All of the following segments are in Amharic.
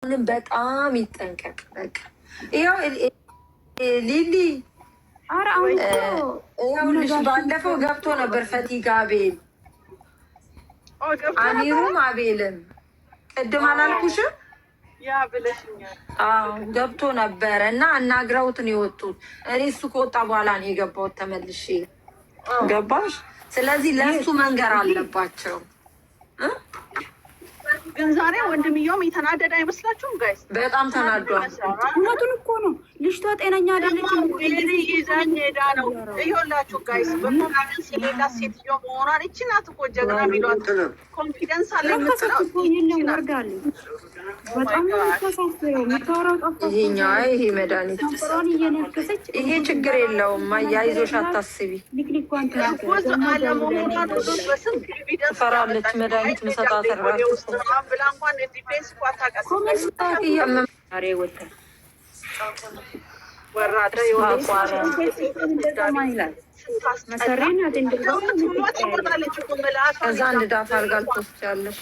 በጣም ይጠንቀቅ። በቃ ይኸው ሊሊ ይኸውልሽ ባለፈው ገብቶ ነበር ፈቲጋ አቤል አሚሩም አቤልም ቅድም አላልኩሽም? ያ ብለሽኛል። ገብቶ ነበረ እና አናግረውት ነው የወጡት። እኔ እሱ ከወጣ በኋላ ነው የገባሁት ተመልሼ። ገባሽ? ስለዚህ ለእሱ መንገር አለባቸው። ግን ዛሬ ወንድምየውም የተናደደ አይመስላችሁም ጋይስ? በጣም ተናዷል። እውነቱን እኮ ነው። ልጅቷ ጤነኛ አይደለችም። ይዘን ሄዳ ነው። ይኸውላችሁ ጋይስ በኮንፊደንስ የሌላት ሴትዮ መሆኗን ይቺ ናት እኮ ጀግና ቢሏት ኮንፊደንስ አለ የምትለው ወርዳለች። በጣም ተሳፍረው የምታወራው ጠፋ። ይሄ መድኃኒት እየነከሰች ይሄ ችግር የለውም። አይዞሽ አታስቢ። ልክሊኳን ትፈራለች። መድኃኒት መሰጣት ብላ እንኳን ዲፌንስ እኮ አታውቅም። ወራዳ ከዛ አንድ ዳታ አድርጋ ልትወስጃለሽ።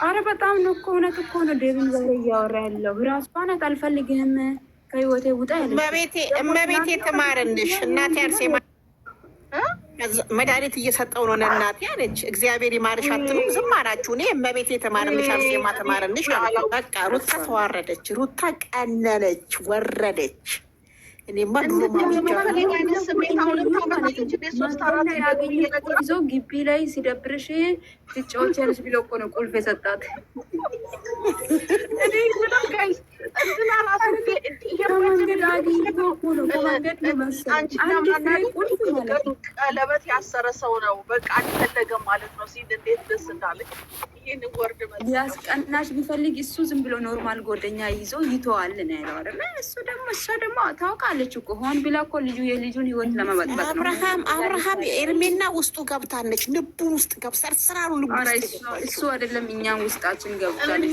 አረ በጣም ነው እኮ እውነት እኮ ነው። ዴቪን ዛሬ እያወራ ያለው ራሷ ናት። አልፈልግህም ከህይወቴ ውጣ ያለች እመቤቴ ትማርልሽ። እናቴ አርሴማ መድኃኒት እየሰጠው ነው ለእናቴ አለች። እግዚአብሔር ይማርሽ አትሉም? ዝም አላችሁ። እኔ እመቤቴ ትማርልሽ፣ አርሴማ ትማርልሽ አለ። በቃ ሩታ ተዋረደች፣ ሩታ ቀለለች፣ ወረደች። እኔማ ድሮ ይዞ ግቢ ላይ ሲደብርሽ ትጫወቻለሽ ብሎ እኮ ነው ቁልፍ የሰጣት። ቀለበት ያሰረ ሰው ነው በቃ አልፈለገም ማለት ነው ሲል እንዴት ደስ እንዳለች። ይህን ወርድ ሊያስቀናሽ ቢፈልግ እሱ ዝም ብሎ ኖርማል ጎደኛ ይዞ ይተዋል ነው ያለው አይደለ? እሷ ደግሞ ታውቃለች እኮ ሆን ብላ እኮ የልጁን ህይወት ለመበጥበጥ ነው። አብርሃም ኤርሜና ውስጡ ገብታለች፣ ልቡ ውስጥ ገብሰርስራሉ። ልቡ እሱ አይደለም እኛም ውስጣችን ገብታለች።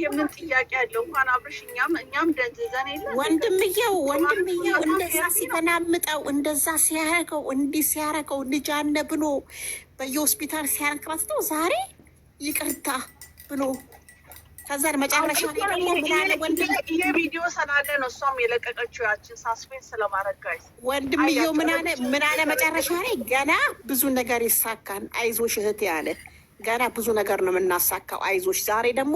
የምን ጥያቄ ያለው እንኳን አብርሽ እኛም ደንዝዘን የለ ወንድምየው እንደዛ ሲፈናምጠው እንደዛ ሲያረገው እንዲህ ሲያረገው ልጅ አለ ብሎ በየሆስፒታል ሲያረክራስተው ዛሬ ይቅርታ ብሎ ከዛ መጨረሻ ላይ ደግሞ ምናለ ወንድም የቪዲዮ ሰናደ ነው እሷም የለቀቀችው ያችን ሳስፔንስ ስለማድረግ ጋይስ ወንድምየው ምናለ መጨረሻ ላይ ገና ብዙ ነገር ይሳካን አይዞሽ እህቴ ያለ ገና ብዙ ነገር ነው የምናሳካው አይዞሽ። ዛሬ ደግሞ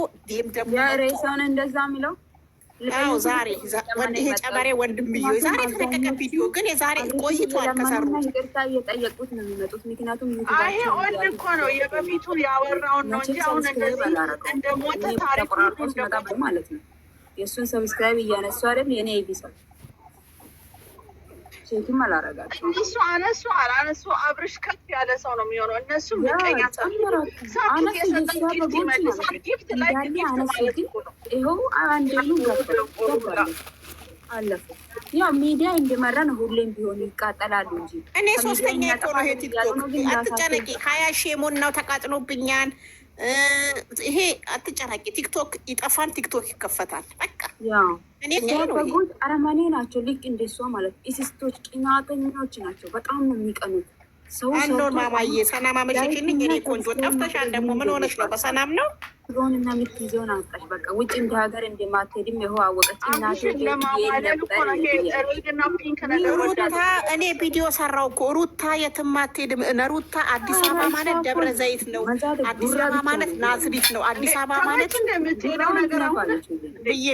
ደግሞ ሬሳውን እንደዛ የሚለው አዎ ዛሬ ይሄ ጨበሬ ወንድምዬ ዛሬ የተለቀቀ ቪዲዮ ግን የዛሬ ቆይቷል ከሰሩት ይቅርታ እየጠየቁት ነው የሚመጡት። ምክንያቱም ይሄ ወንድ እኮ ነው የበፊቱን ያወራውን ነው እንጂ አሁን እንደ ሞተ ታሪክ ማለት ነው። የእሱን ሰብስክራይብ እያነሱ አይደል የኔ ይቢሳል ሴቱም አላረጋቸው እነሱ አነሱ አላነሱ አብርሽ ከፍ ያለ ሰው ነው የሚሆነው። እነሱ ምቀኛ ይኸው አንደሉ አለፉ። ያው ሚዲያ እንደመራ ነው ሁሌም ቢሆን ይቃጠላሉ እንጂ እኔ ሶስተኛ እኮ ነው ይሄ ቲክቶክ አትጨነቂ። 20 ሺህ ሞናው ተቃጥሎብኛል። ይሄ አትጨነቂ። ቲክቶክ ይጠፋል፣ ቲክቶክ ይከፈታል። በቃ ያው በጎች አረመኔ ናቸው። ልክ እንደሷ ማለት ኢሲስቶች ቅናተኞች ናቸው። በጣም ነው የሚቀኑት። ሰው አንዶን ማማዬ ሰላም አመሸሽልኝ። እኔ ቆንጆ ጠፍተሻል። ደግሞ ምን ሆነሽ ነው? በሰላም ነው ሆንና የምትይዘውን አጣሽ። በቃ ውጭ እንደ ሀገር እንደማትሄድም ይኸው አወቀች። ሩታ እኔ ቪዲዮ ሰራው እኮ ሩታ የትም አትሄድም። ሩታ አዲስ አበባ ማለት ደብረ ዘይት ነው። አዲስ አበባ ማለት ናዝሪት ነው። አዲስ አበባ ማለት ብዬ